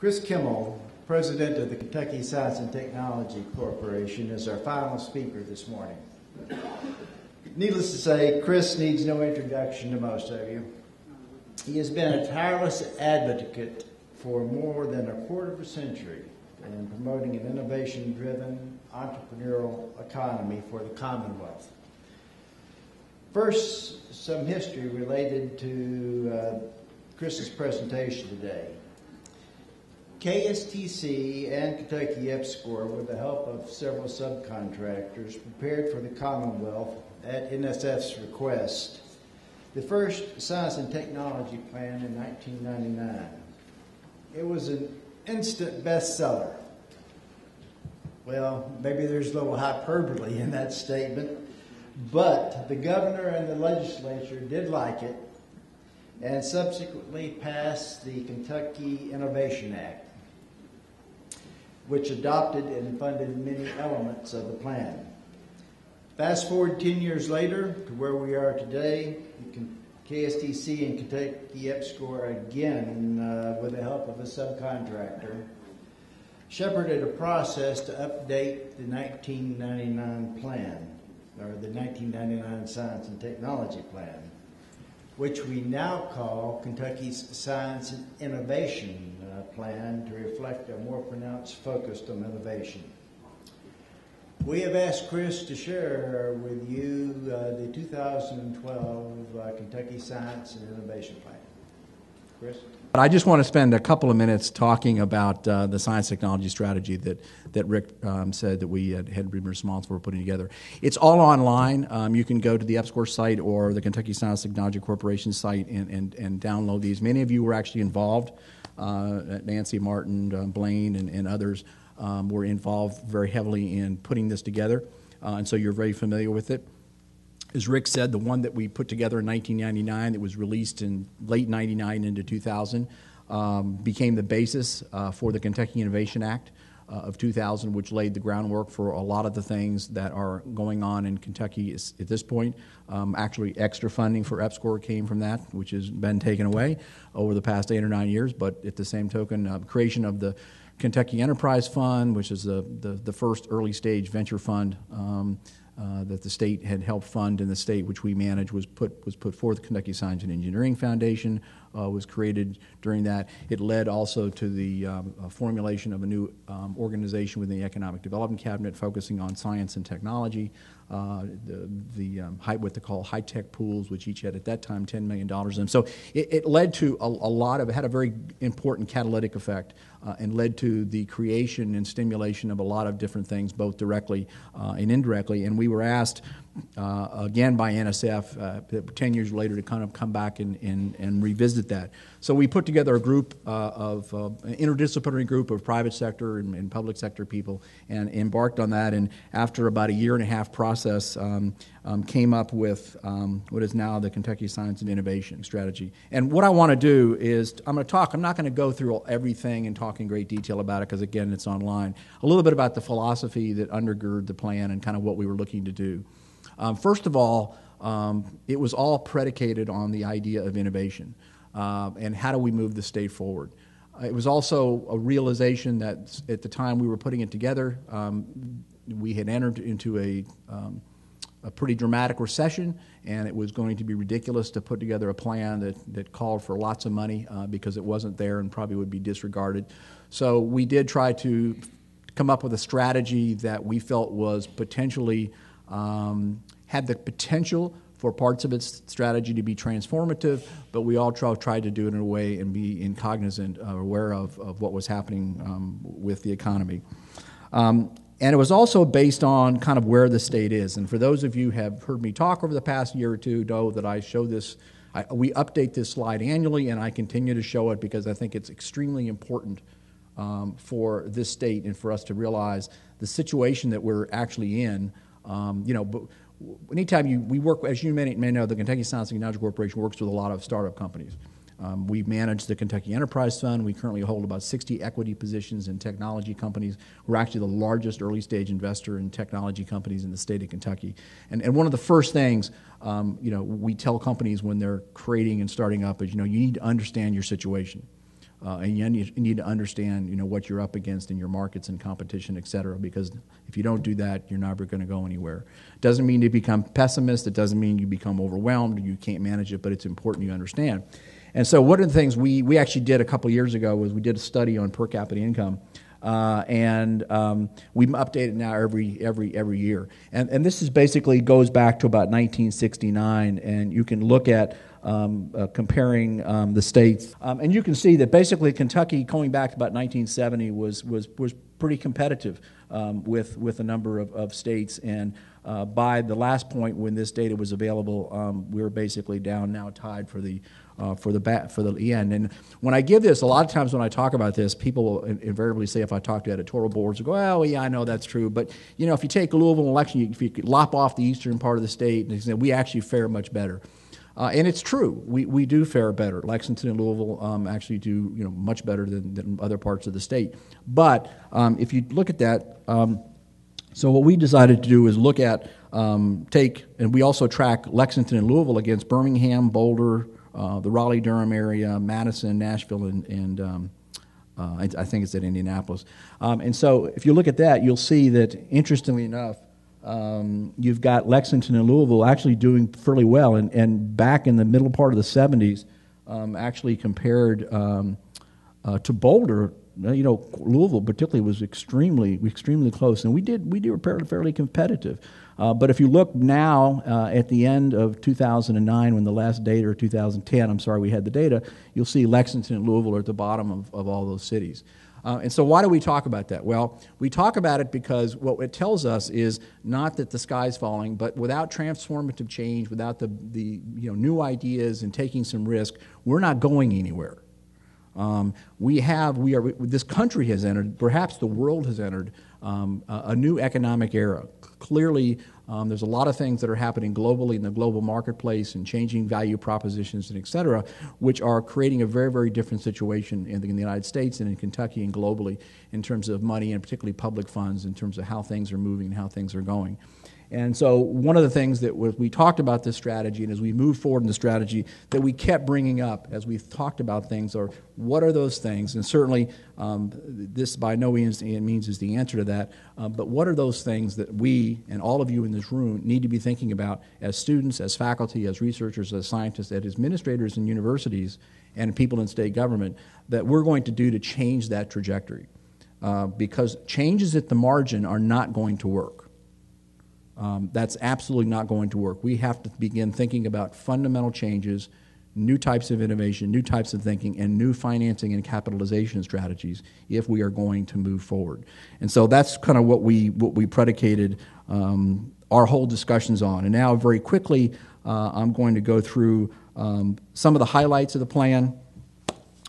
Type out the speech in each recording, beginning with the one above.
Kris Kimel, President of the Kentucky Science and Technology Corporation, is our final speaker this morning. Needless to say, Kris needs no introduction to most of you. He has been a tireless advocate for more than a quarter of a century in promoting an innovation-driven entrepreneurial economy for the Commonwealth. First, some history related to Kris's presentation today. KSTC and Kentucky EPSCoR, with the help of several subcontractors, prepared for the Commonwealth at NSF's request the first Science and Technology Plan in 1999. It was an instant bestseller. Well, maybe there's a little hyperbole in that statement, but the governor and the legislature did like it and subsequently passed the Kentucky Innovation Act, which adopted and funded many elements of the plan. Fast forward 10 years later to where we are today, KSTC and Kentucky EPSCoR again, with the help of a subcontractor, shepherded a process to update the 1999 plan, or the 1999 Science and Technology Plan, which we now call Kentucky's Science and Innovation Plan, to reflect a more pronounced focus on innovation. We have asked Kris to share with you the 2012 Kentucky Science and Innovation Plan. Kris? I just want to spend a couple of minutes talking about the science technology strategy that Rick said that we had been responsible for putting together. It's all online. You can go to the EPSCoR site or the Kentucky Science Technology Corporation site and download these. Many of you were actually involved. Nancy Martin, Blaine, and others were involved very heavily in putting this together, and so you're very familiar with it. As Rick said, the one that we put together in 1999 that was released in late 99 into 2000 became the basis for the Kentucky Innovation Act of 2000, which laid the groundwork for a lot of the things that are going on in Kentucky at this point. Actually, extra funding for EPSCoR came from that, which has been taken away over the past 8 or 9 years, but at the same token, creation of the Kentucky Enterprise Fund, which is the first early stage venture fund that the state had helped fund in the state, which we manage, was put forth. Kentucky Science and Engineering Foundation was created during that. It led also to the formulation of a new organization within the Economic Development Cabinet focusing on science and technology. What they call high-tech pools, which each had at that time $10 million in them. So it led to a lot of, it had a very important catalytic effect and led to the creation and stimulation of a lot of different things, both directly and indirectly. And we were asked again by NSF 10 years later to kind of come back and revisit that. So we put together a group of an interdisciplinary group of private sector and public sector people and embarked on that. And after about a 1.5 year process, came up with what is now the Kentucky Science and Innovation Strategy. And what I want to do is, I'm not going to go through everything and talk in great detail about it because, again, it's online. A little bit about the philosophy that undergird the plan and kind of what we were looking to do. First of all, it was all predicated on the idea of innovation and how do we move the state forward. It was also a realization that at the time we were putting it together, we had entered into a pretty dramatic recession, and it was going to be ridiculous to put together a plan that called for lots of money because it wasn't there and probably would be disregarded. So we did try to come up with a strategy that we felt was potentially had the potential for parts of its strategy to be transformative, but we all tried to do it in a way and be cognizant, aware of what was happening with the economy. And it was also based on kind of where the state is. And for those of you who have heard me talk over the past year or two, know that I show this, we update this slide annually, and I continue to show it because I think it's extremely important for this state and for us to realize the situation that we're actually in. But anytime we work, as you may know, the Kentucky Science and Technology Corporation works with a lot of startup companies. We manage the Kentucky Enterprise Fund. We currently hold about 60 equity positions in technology companies. We're actually the largest early-stage investor in technology companies in the state of Kentucky. And one of the first things, we tell companies when they're creating and starting up is, you need to understand your situation. and you need to understand, what you're up against in your markets and competition, et cetera, because if you don't do that, you're never going to go anywhere. It doesn't mean you become pessimist. It doesn't mean you become overwhelmed or you can't manage it, but it's important you understand. And so one of the things we actually did a couple of years ago was we did a study on per capita income. And we update it now every year. And this is basically goes back to about 1969, and you can look at comparing the states. And you can see that basically Kentucky, going back to about 1970, was pretty competitive with a number of states. And by the last point when this data was available, we were basically down now tied for the end. And when I give this, a lot of times when I talk about this, people will invariably say, if I talk to editorial boards, go, "Oh, yeah, I know that's true." But if you take a Louisville election, if you could lop off the eastern part of the state, and we actually fare much better. And it's true. We do fare better. Lexington and Louisville actually do much better than other parts of the state. But if you look at that, so what we decided to do is look at and we also track Lexington and Louisville against Birmingham, Boulder, the Raleigh-Durham area, Madison, Nashville, and I think it's at Indianapolis. And so if you look at that, you'll see that, interestingly enough, you've got Lexington and Louisville actually doing fairly well. And back in the middle part of the 70s, actually compared to Boulder, Louisville particularly was extremely close, and we were fairly competitive. But if you look now at the end of 2009, when the last data, or 2010, I'm sorry, we had the data, you'll see Lexington and Louisville are at the bottom of all those cities. And so why do we talk about that? Well, we talk about it because what it tells us is not that the sky's falling, but without transformative change, without the new ideas and taking some risk, we're not going anywhere. This country has entered, perhaps the world has entered, a new economic era. Clearly, there's a lot of things that are happening globally in the global marketplace and changing value propositions and et cetera, which are creating a very, very different situation in the United States and in Kentucky and globally in terms of money and particularly public funds, in terms of how things are moving and how things are going. And so one of the things that we talked about this strategy, and as we move forward in the strategy, that we kept bringing up as we talked about things are, what are those things? And certainly this by no means is the answer to that, but what are those things that we and all of you in this room need to be thinking about as students, as faculty, as researchers, as scientists, as administrators in universities, and people in state government, that we're going to do to change that trajectory? Because changes at the margin are not going to work. That's absolutely not going to work. We have to begin thinking about fundamental changes, new types of innovation, new types of thinking, and new financing and capitalization strategies if we are going to move forward. And so that's kind of what we predicated our whole discussions on. And now, very quickly, I'm going to go through some of the highlights of the plan.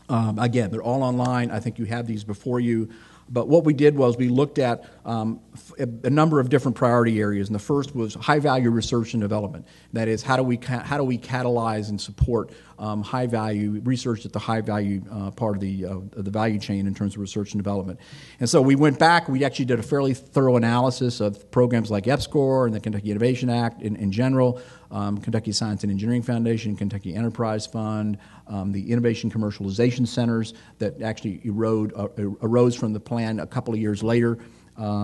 Again, they're all online. I think you have these before you. But what we did was we looked at a number of different priority areas, and the first was high-value research and development. That is, how do we catalyze and support high-value research at the high-value part of the value chain in terms of research and development. And so we went back. We actually did a fairly thorough analysis of programs like EPSCoR and the Kentucky Innovation Act in general, Kentucky Science and Engineering Foundation, Kentucky Enterprise Fund, the Innovation Commercialization Centers that actually arose from the plan a couple of years later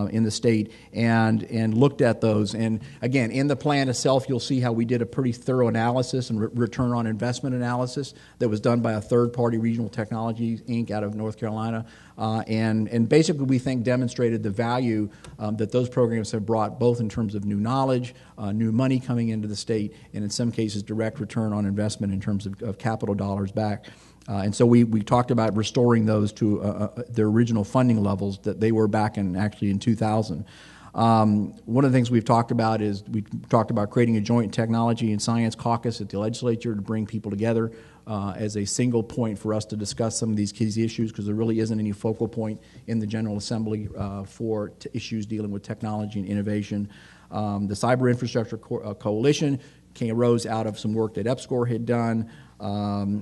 in the state, and looked at those. And again, in the plan itself, you'll see how we did a pretty thorough analysis and return on investment analysis that was done by a third-party, Regional Technology Inc. out of North Carolina. And basically, we think demonstrated the value that those programs have brought, both in terms of new knowledge, new money coming into the state, and in some cases, direct return on investment in terms of capital dollars back. And so we talked about restoring those to their original funding levels that they were back in 2000. One of the things we've talked about is we talked about creating a joint technology and science caucus at the legislature to bring people together as a single point for us to discuss some of these key issues, because there really isn't any focal point in the General Assembly for issues dealing with technology and innovation. The Cyber Infrastructure Coalition arose out of some work that EPSCoR had done.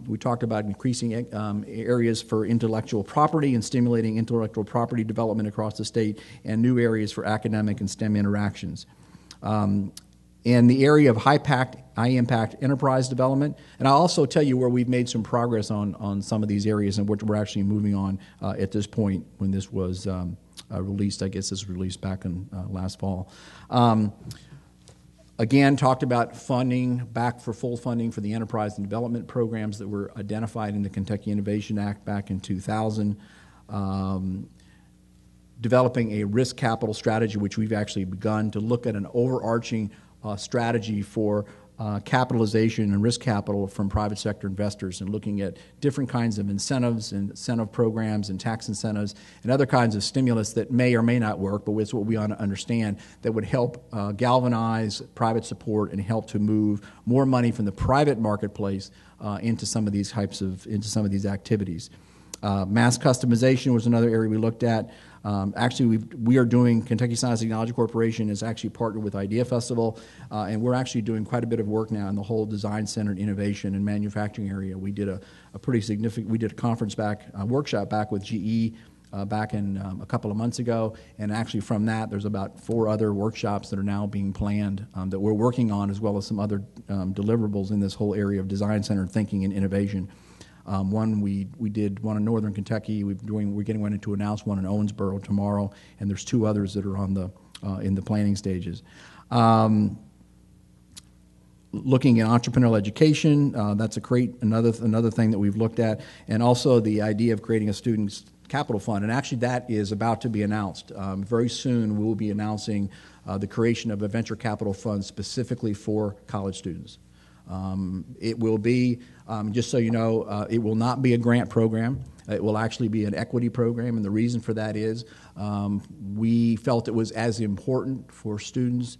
We talked about increasing areas for intellectual property and stimulating intellectual property development across the state, and new areas for academic and STEM interactions. in the area of high-impact enterprise development. And I'll also tell you where we've made some progress on some of these areas and which we're actually moving on at this point when this was released. I guess this was released back in last fall. Again, talked about funding, back for full funding for the enterprise and development programs that were identified in the Kentucky Innovation Act back in 2000. Developing a risk capital strategy, which we've actually begun to look at an overarching strategy for capitalization and risk capital from private sector investors, and looking at different kinds of incentives and incentive programs and tax incentives and other kinds of stimulus that may or may not work, but it's what we ought to understand that would help galvanize private support and help to move more money from the private marketplace into some of these activities. Mass customization was another area we looked at. Actually, we are doing, Kentucky Science and Technology Corporation is actually partnered with Idea Festival, and we're actually doing quite a bit of work now in the whole design-centered innovation and manufacturing area. We did a pretty significant, we did a workshop back with GE back in a couple of months ago, and actually from that there's about 4 other workshops that are now being planned that we're working on, as well as some other deliverables in this whole area of design-centered thinking and innovation. One we did one in Northern Kentucky. We're getting ready to announce one in Owensboro tomorrow, and there's 2 others that are on the in the planning stages. Looking at entrepreneurial education, that's another thing that we've looked at, and also the idea of creating a student capital fund. And actually, that is about to be announced very soon. We will be announcing the creation of a venture capital fund specifically for college students. It will be, just so you know, it will not be a grant program. It will actually be an equity program, and the reason for that is we felt it was as important for students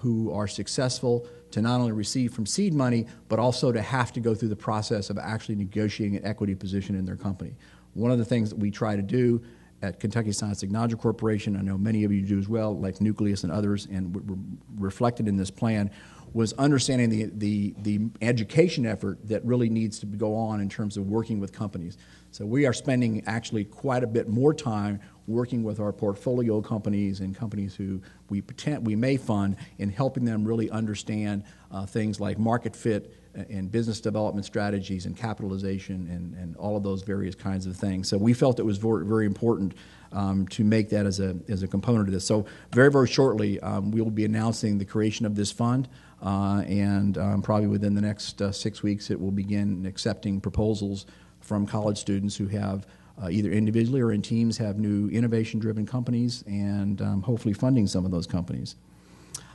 who are successful to not only receive from seed money, but also to have to go through the process of actually negotiating an equity position in their company. One of the things that we try to do at Kentucky Science Technology Corporation, I know many of you do as well, like Nucleus and others, and reflected in this plan, was understanding the education effort that really needs to go on in terms of working with companies. So we are spending actually quite a bit more time working with our portfolio companies and companies who we may fund, in helping them really understand things like market fit and business development strategies and capitalization and all of those various kinds of things. So we felt it was very, very important to make that as a component of this. So very, very shortly, we will be announcing the creation of this fund, and probably within the next 6 weeks, it will begin accepting proposals from college students who have either individually or in teams have new innovation-driven companies, and hopefully funding some of those companies.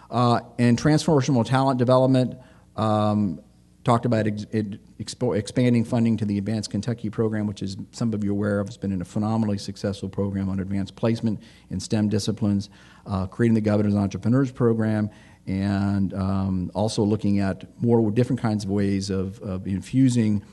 And transformational talent development, talked about expanding funding to the Advanced Kentucky program, which is, some of you are aware of, it's been a phenomenally successful program on advanced placement in STEM disciplines, creating the Governor's Entrepreneurs Program, and also looking at more different kinds of ways of infusing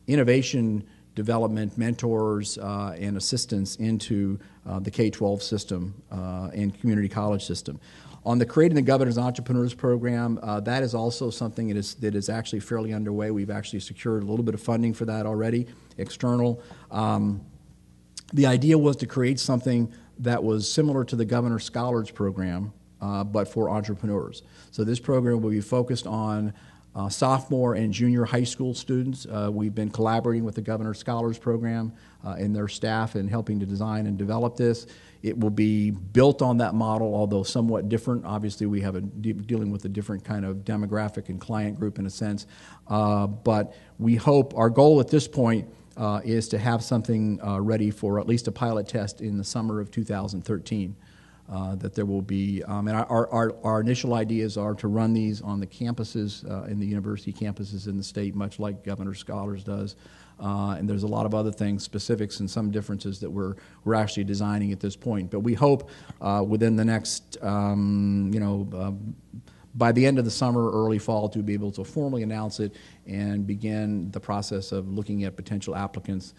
innovation development, mentors, and assistance into the K-12 system and community college system. On the Creating the Governor's Entrepreneurs Program, that is also something that is actually fairly underway. We've actually secured a little bit of funding for that already, external. The idea was to create something that was similar to the Governor Scholars Program, but for entrepreneurs. So this program will be focused on sophomore and junior high school students. We've been collaborating with the Governor Scholars Program and their staff in helping to design and develop this. It will be built on that model, although somewhat different. Obviously, we have dealing with a different kind of demographic and client group in a sense. But we hope, our goal at this point is to have something ready for at least a pilot test in the summer of 2013. That there will be, and our initial ideas are to run these on the campuses, in the university campuses in the state, much like Governor Scholars does. And there's a lot of other things, specifics and some differences that we're actually designing at this point. But we hope within the next, by the end of the summer, early fall, to be able to formally announce it and begin the process of looking at potential applicants.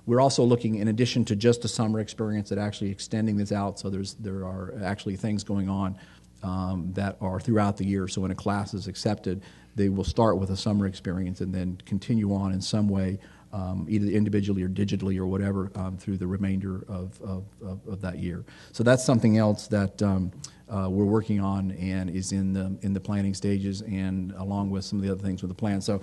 We're also looking, in addition to just a summer experience, at actually extending this out. So there are actually things going on that are throughout the year. So when a class is accepted, they will start with a summer experience and then continue on in some way, either individually or digitally or whatever, through the remainder of that year. So that's something else that we're working on and is in the planning stages, and along with some of the other things with the plan. So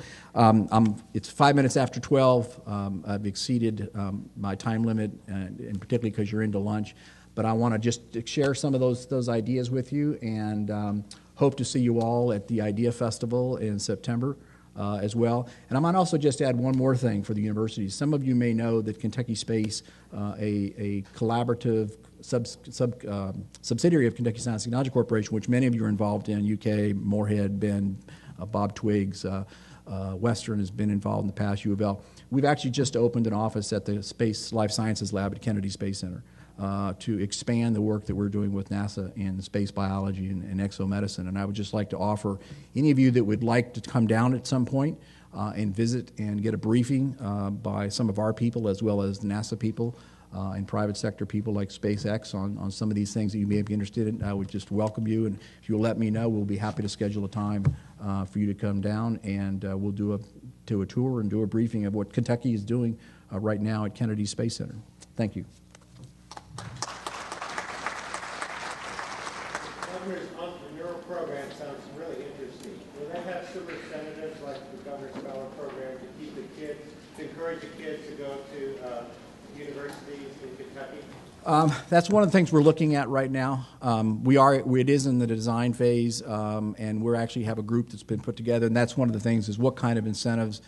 it's 5 minutes after 12. I've exceeded my time limit, and particularly because you're into lunch. But I want to just share some of those ideas with you, and hope to see you all at the Idea Festival in September as well. And I might also just add one more thing for the universities. Some of you may know that Kentucky Space, a collaborative subsidiary of Kentucky Science Technology Corporation, which many of you are involved in, UK, Moorhead, Ben, Bob Twiggs, Western has been involved in the past, U of L. We've actually just opened an office at the Space Life Sciences Lab at Kennedy Space Center to expand the work that we're doing with NASA in space biology and exomedicine. And I would just like to offer any of you that would like to come down at some point and visit and get a briefing by some of our people as well as NASA people and private sector people like SpaceX on some of these things that you may be interested in. I would just welcome you, and if you'll let me know, we'll be happy to schedule a time for you to come down, and we'll do a tour and do a briefing of what Kentucky is doing right now at Kennedy Space Center. Thank you. Governor's entrepreneurial program sounds really interesting. Will they have some incentives like the Governor's Scholar Program to keep the kids, to encourage the kids to go to universities in Kentucky? That's one of the things we're looking at right now. It is in the design phase, and we actually have a group that's been put together, and that's one of the things is what kind of incentives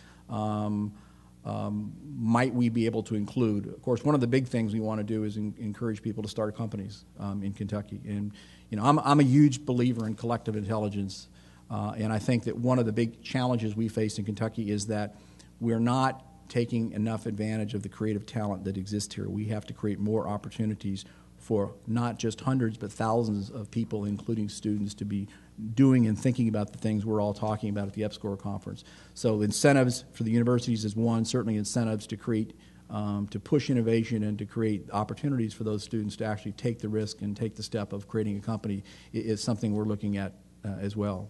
might we be able to include. Of course, one of the big things we want to do is encourage people to start companies in Kentucky. And I'm a huge believer in collective intelligence, and I think that one of the big challenges we face in Kentucky is that we're not taking enough advantage of the creative talent that exists here. We have to create more opportunities for not just hundreds but thousands of people, including students, to be doing and thinking about the things we're all talking about at the EPSCoR conference. So incentives for the universities is one, certainly incentives to create, to push innovation and to create opportunities for those students to actually take the risk and take the step of creating a company is something we're looking at as well.